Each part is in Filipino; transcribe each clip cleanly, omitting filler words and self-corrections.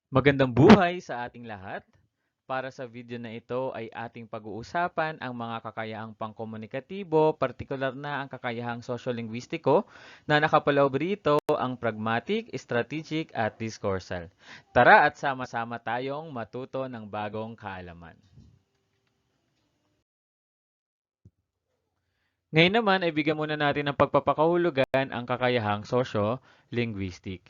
Magandang buhay sa ating lahat. Para sa video na ito ay ating pag-uusapan ang mga kakayahang pangkomunikatibo, partikular na ang kakayahang sosyo-linguistiko na nakapaloob rito ang pragmatic, strategic at discoursal. Tara at sama-sama tayong matuto ng bagong kaalaman. Ngayon naman ay bigyan muna natin ng pagpapakahulugan ang kakayahang sosyo-linguistic.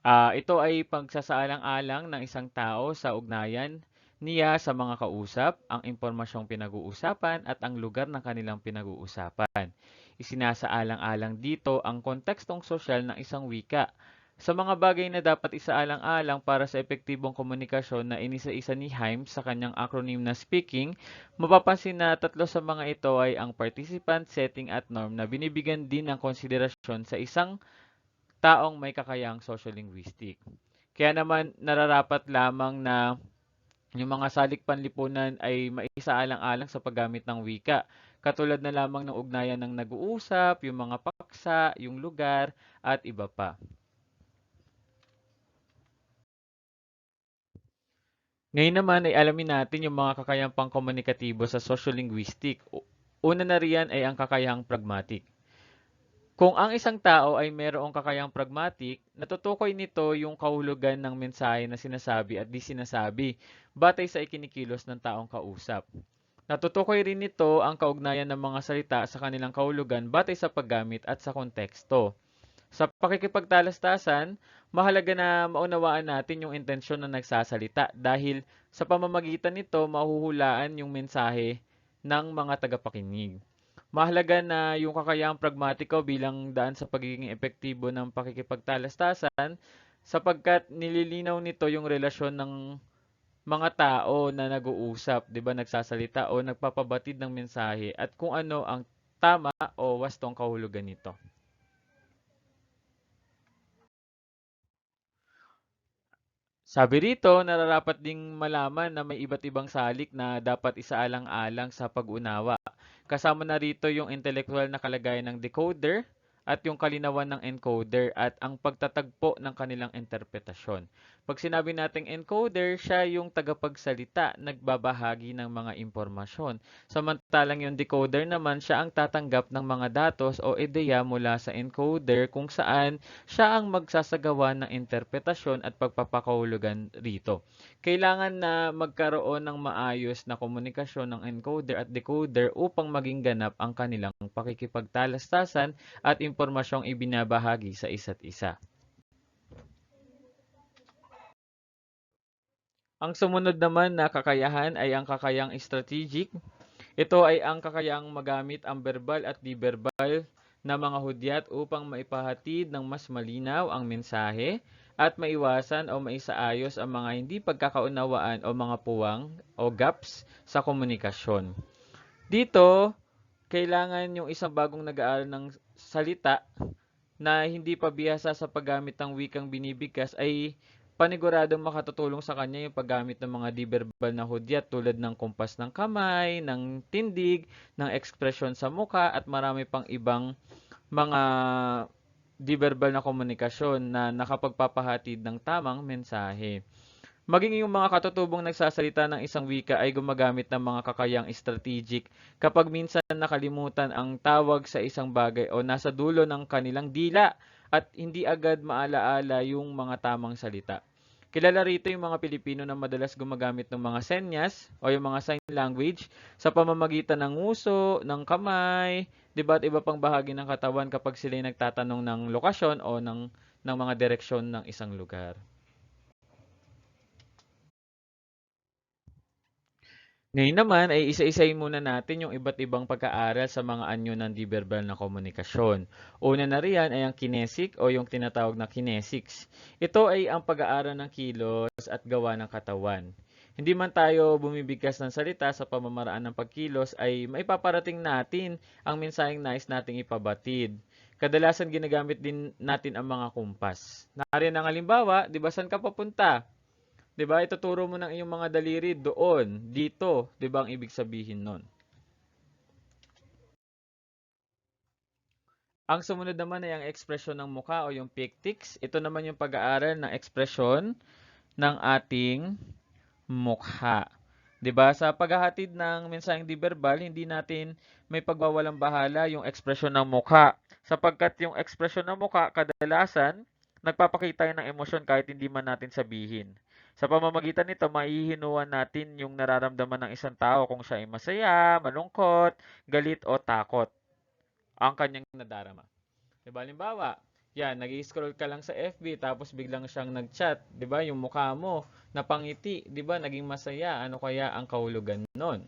Ito ay pagsasaalang-alang ng isang tao sa ugnayan niya sa mga kausap, ang impormasyong pinag-uusapan at ang lugar ng kanilang pinag-uusapan. Isinasaalang-alang dito ang kontekstong sosyal ng isang wika. Sa mga bagay na dapat isaalang-alang para sa epektibong komunikasyon na inisa-isa ni Himes sa kanyang acronym na speaking, mapapansin na tatlo sa mga ito ay ang participant, setting at norm na binibigyan din ng konsiderasyon sa isang taong may kakayahang sociolinguistic. Kaya naman nararapat lamang na yung mga salik panlipunan ay maisaalang-alang sa paggamit ng wika. Katulad na lamang ng ugnayan ng nag-uusap, yung mga paksa, yung lugar, at iba pa. Ngayon naman ay alamin natin yung mga kakayahang pangkomunikatibo sa sociolinguistic. Una na riyan ay ang kakayahang pragmatic. Kung ang isang tao ay mayroong kakayahang pragmatic, natutukoy nito yung kahulugan ng mensahe na sinasabi at di sinasabi batay sa ikinikilos ng taong kausap. Natutukoy rin nito ang kaugnayan ng mga salita sa kanilang kahulugan batay sa paggamit at sa konteksto. Sa pakikipagtalastasan, mahalaga na maunawaan natin yung intensyon ng nagsasalita dahil sa pamamagitan nito mahuhulaan yung mensahe ng mga tagapakinig. Mahalaga na yung kakayahang pragmatiko bilang daan sa pagiging epektibo ng pakikipagtalastasan sapagkat nililinaw nito yung relasyon ng mga tao na nag-uusap, 'di ba, nagsasalita o nagpapabatid ng mensahe at kung ano ang tama o wastong kahulugan nito. Sabi rito, nararapat ding malaman na may iba't ibang salik na dapat isaalang-alang sa pag-unawa. Kasama na rito yung intelektual na kalagayan ng decoder at yung kalinawan ng encoder at ang pagtatagpo ng kanilang interpretasyon. Pag sinabi nating encoder, siya yung tagapagsalita, nagbabahagi ng mga impormasyon. Samantalang yung decoder naman, siya ang tatanggap ng mga datos o ideya mula sa encoder kung saan siya ang magsasagawa ng interpretasyon at pagpapakahulugan rito. Kailangan na magkaroon ng maayos na komunikasyon ng encoder at decoder upang maging ganap ang kanilang pakikipagtalastasan at impormasyong ibinabahagi sa isa't isa. Ang sumunod naman na kakayahan ay ang kakayang strategic. Ito ay ang kakayang magamit ang verbal at di-verbal na mga hudyat upang maipahatid ng mas malinaw ang mensahe at maiwasan o maisaayos ang mga hindi pagkakaunawaan o mga puwang o gaps sa komunikasyon. Dito, kailangan yung isang bagong nag-aaral ng salita na hindi pa bihasa sa paggamit ng wikang binibigkas ay paniguradong makatutulong sa kanya yung paggamit ng mga di-verbal na hudyat tulad ng kumpas ng kamay, ng tindig, ng ekspresyon sa muka at marami pang ibang mga di-verbal na komunikasyon na nakapagpapahatid ng tamang mensahe. Maging yung mga katutubong nagsasalita ng isang wika ay gumagamit ng mga kakayang strategic kapag minsan nakalimutan ang tawag sa isang bagay o nasa dulo ng kanilang dila at hindi agad maalaala yung mga tamang salita. Kilala rito yung mga Pilipino na madalas gumagamit ng mga senyas o yung mga sign language sa pamamagitan ng nguso, ng kamay, 'di ba, at iba pang bahagi ng katawan kapag sila ay nagtatanong ng lokasyon o ng mga direksyon ng isang lugar. Ngayon naman ay isa-isahin muna natin yung iba't ibang pag-aaral sa mga anyo ng di-verbal na komunikasyon. Una na riyan ay ang kinesic o yung tinatawag na kinesics. Ito ay ang pag-aaral ng kilos at gawa ng katawan. Hindi man tayo bumibigkas ng salita sa pamamaraan ng pagkilos ay maipaparating natin ang mensaheng nais nating ipabatid. Kadalasan ginagamit din natin ang mga kumpas. Nariyan ang halimbawa, di ba, saan ka papunta? 'Di ba? Ituturo mo ng iyong mga daliri doon, dito, 'di ba ang ibig sabihin nun? Ang sumunod naman ay ang ekspresyon ng mukha o yung pictics. Ito naman yung pag-aaral ng ekspresyon ng ating mukha. 'Di ba? Sa paghahatid ng mensaheng di verbal, hindi natin may pagwawalang bahala yung ekspresyon ng mukha. Sapagkat yung ekspresyon ng mukha, kadalasan, nagpapakita yan ng emosyon kahit hindi man natin sabihin. Sa pamamagitan nito, maihinuan natin yung nararamdaman ng isang tao kung siya ay masaya, malungkot, galit o takot ang kanyang nadarama. Diba? Halimbawa, yan, nag-scroll ka lang sa FB tapos biglang siyang nag-chat, 'di ba? Yung mukha mo napangiti, 'di ba? Naging masaya. Ano kaya ang kahulugan nun?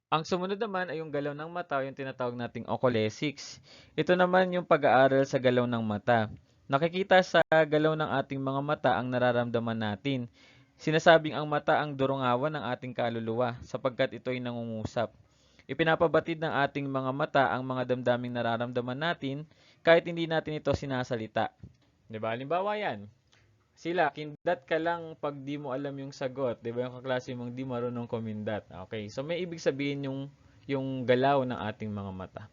Ang sumunod naman ay yung galaw ng mata, yung tinatawag nating oculesics. Ito naman yung pag-aaral sa galaw ng mata. Nakikita sa galaw ng ating mga mata ang nararamdaman natin. Sinasabing ang mata ang durungawan ng ating kaluluwa sapagkat ito ay nangungusap. Ipinapabatid ng ating mga mata ang mga damdaming nararamdaman natin kahit hindi natin ito sinasalita. 'Di ba? Halimbawa yan. Sila, kindat ka lang pag di mo alam yung sagot. 'Di ba? Yung kaklase mong di marunong kumindat. Okay. So may ibig sabihin yung galaw ng ating mga mata.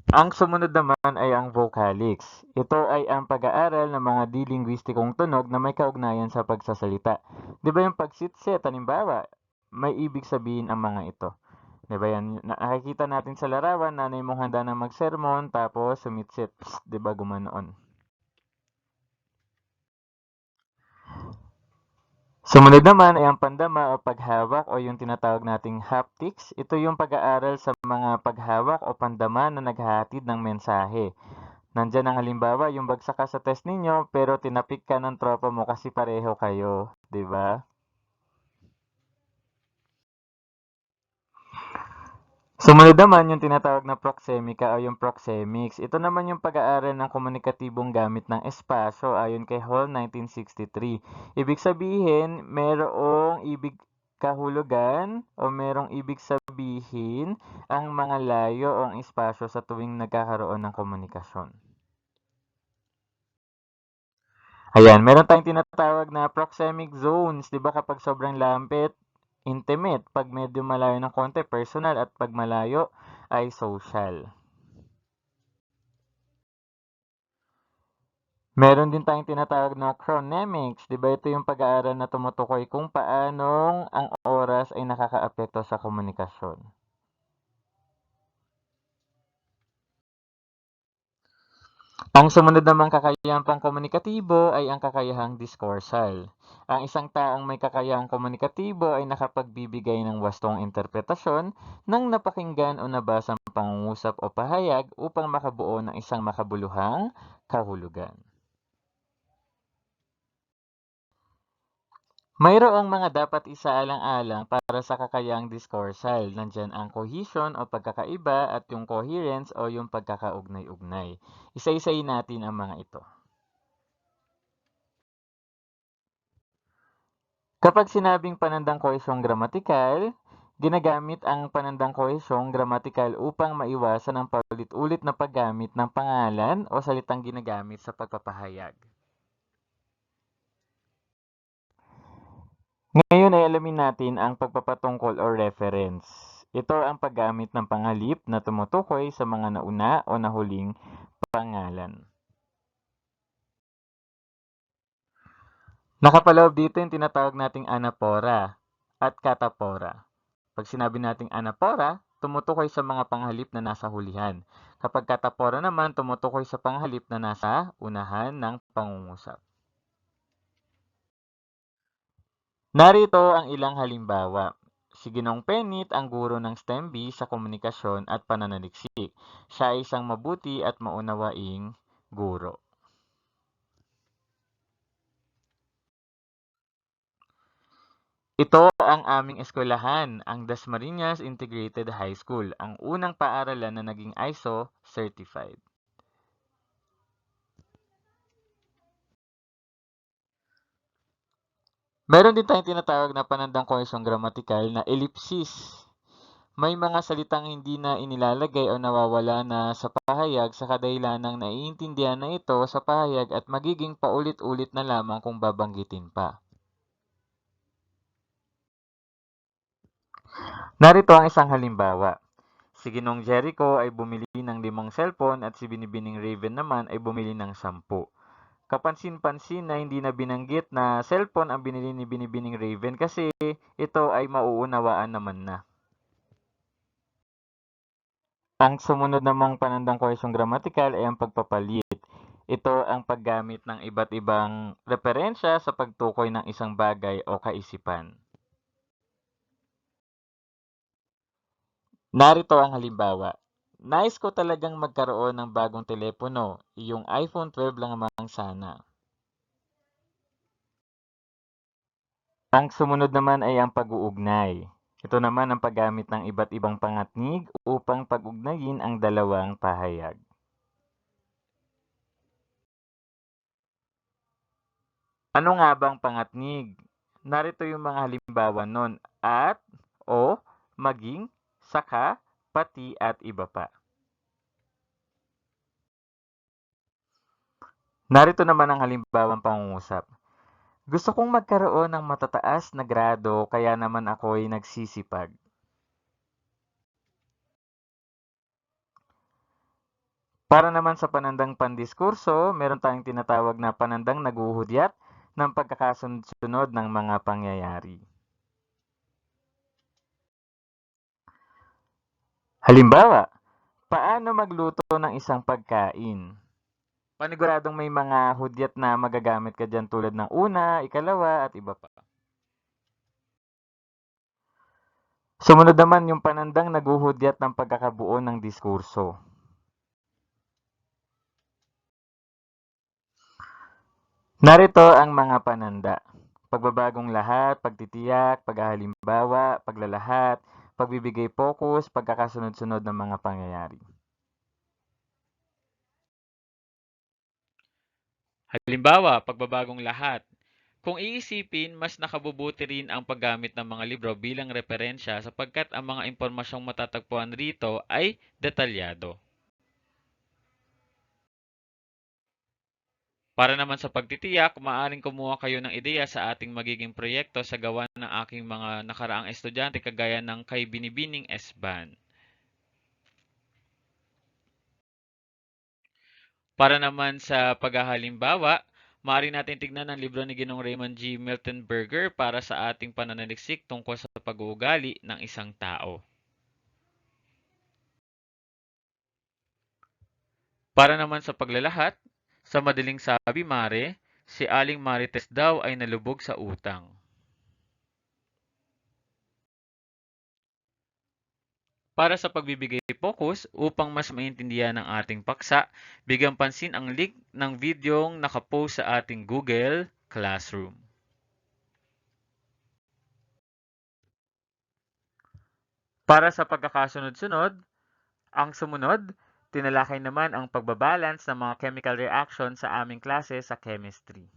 Ang sumunod naman ay ang vocalics. Ito ay ang pag-aaral ng mga di-linguistikong tunog na may kaugnayan sa pagsasalita. 'Di ba yung pagsit-sit, halimbawa, may ibig sabihin ang mga ito. 'Di ba yan? Nakikita natin sa larawan, nanay mong handa na magsermon, tapos sumitsit. 'Di ba gumanoon? Sumunod naman ay ang pandama o paghawak o yung tinatawag nating haptics. Ito yung pag-aaral sa mga paghawak o pandama na naghahatid ng mensahe. Nandyan ang halimbawa, yung bagsak ka sa test ninyo pero tinapik ka ng tropa mo kasi pareho kayo, 'di ba? Sumunod naman yung tinatawag na proxemica o yung proxemics. Ito naman yung pag-aaral ng komunikatibong gamit ng espasyo ayon kay Hall 1963. Ibig sabihin, merong ibig kahulugan o merong ibig sabihin ang mga layo o ang espasyo sa tuwing nagkakaroon ng komunikasyon. Ayan, meron tayong tinatawag na proxemic zones, 'di ba kapag sobrang lapit, intimate, pag medyo malayo ng konti, personal, at pag malayo ay social. Meron din tayong tinatawag na chronemics, 'di ba ito yung pag-aaral na tumutukoy kung paanong ang oras ay nakakaapekto sa komunikasyon. Ang sumunod namang kakayahang pangkomunikatibo ay ang kakayahang diskursal. Ang isang taong may kakayahang komunikatibo ay nakapagbibigay ng wastong interpretasyon ng napakinggan o nabasang pangungusap o pahayag upang makabuo ng isang makabuluhang kahulugan. Mayroong mga dapat isaalang-alang para sa kakayahang diskursal. Nandyan ang cohesion o pagkakaiba at yung coherence o yung pagkakaugnay-ugnay. Isa-isayin natin ang mga ito. Kapag sinabing panandang kohesyong gramatikal, ginagamit ang panandang kohesyong gramatikal upang maiwasan ang paulit-ulit na paggamit ng pangalan o salitang ginagamit sa pagpapahayag. Ngayon ay alamin natin ang pagpapatungkol o reference. Ito ang paggamit ng pangalip na tumutukoy sa mga nauna o nahuling pangalan. Nakapaloob dito yung tinatawag nating anapora at katapora. Pag sinabi nating anapora, tumutukoy sa mga panghalip na nasa hulihan. Kapag katapora naman, tumutukoy sa panghalip na nasa unahan ng pangungusap. Narito ang ilang halimbawa. Si Ginong Penit ang guro ng STEM B sa komunikasyon at pananaliksik. Siya ay isang mabuti at maunawaing guro. Ito ang aming eskwelahan, ang Dasmariñas Integrated High School, ang unang paaralan na naging ISO certified. Meron din tayong tinatawag na panandang kohesyong gramatikal na ellipsis. May mga salitang hindi na inilalagay o nawawala na sa pahayag sa kadahilanang naiintindihan na ito sa pahayag at magiging paulit-ulit na lamang kung babanggitin pa. Narito ang isang halimbawa. Si Ginong Jericho ay bumili ng 5 cellphone at si Binibining Raven naman ay bumili ng 10. Kapansin-pansin na hindi na binanggit na cellphone ang binili ni Binibining Raven kasi ito ay mauunawaan naman na. Ang sumunod namang panandang kohesyong gramatikal ay ang pagpapalit. Ito ang paggamit ng iba't ibang referensya sa pagtukoy ng isang bagay o kaisipan. Narito ang halimbawa. Nais ko talagang magkaroon ng bagong telepono. Yung iPhone 12 lang naman sana. Ang sumunod naman ay ang pag-uugnay. Ito naman ang paggamit ng iba't ibang pangatnig upang pag-ugnayin ang dalawang pahayag. Ano nga bang pangatnig? Narito yung mga halimbawa nun: at, o, maging, saka, pati at iba pa. Narito naman ang halimbawang pangungusap. Gusto kong magkaroon ng matataas na grado kaya naman ako'y nagsisipag. Para naman sa panandang pandiskurso, meron tayong tinatawag na panandang naguhudyat ng pagkakasunod-sunod ng mga pangyayari. Halimbawa, paano magluto ng isang pagkain? Paniguradong may mga hudyat na magagamit ka dyan tulad ng una, ikalawa, at iba pa. Sumunod naman yung panandang naguhudyat ng pagkakabuo ng diskurso. Narito ang mga pananda: pagbabagong lahat, pagtitiyak, paghahalimbawa, paglalahat, pagbibigay focus, pagkakasunod-sunod ng mga pangyayari. Halimbawa, pagbabagong lahat. Kung iisipin, mas nakabubuti rin ang paggamit ng mga libro bilang referensya sapagkat ang mga impormasyong matatagpuan rito ay detalyado. Para naman sa pagtitiyak, maaaring kumuha kayo ng ideya sa ating magiging proyekto sa gawa ng aking mga nakaraang estudyante kagaya ng kay Binibining S-Ban. Para naman sa paghahalimbawa, maaari natin tignan ang libro ni Ginong Raymond G. Miltenberger para sa ating pananaliksik tungkol sa pag-uugali ng isang tao. Para naman sa paglalahat, sa madaling sabi mare, si Aling Marites daw ay nalubog sa utang. Para sa pagbibigay focus, upang mas maintindihan ang ating paksa, bigyang pansin ang link ng videong nakapost sa ating Google Classroom. Para sa pagkakasunod-sunod, ang sumunod, tinalakay naman ang pagbabalance ng mga chemical reaction sa aming klase sa chemistry.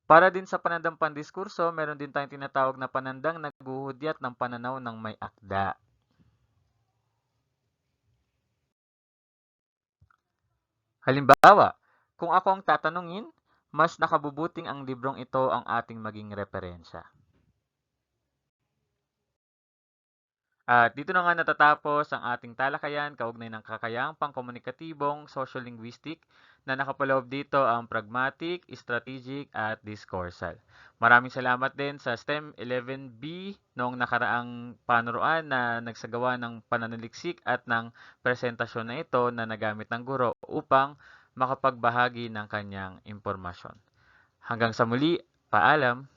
Para din sa panandang pandiskurso, meron din tayong tinatawag na panandang naguhudyat ng pananaw ng may akda. Halimbawa, kung ako ang tatanungin, mas nakabubuting ang librong ito ang ating maging referensya. At dito na nga natatapos ang ating talakayan kaugnay ng kakayahang pangkomunikatibong sociolinguistic na nakapaloob dito ang pragmatic, strategic at discoursal. Maraming salamat din sa STEM 11B noong nakaraang panuruan na nagsagawa ng pananaliksik at ng presentasyon na ito na nagamit ng guro upang makapagbahagi ng kanyang impormasyon. Hanggang sa muli, paalam!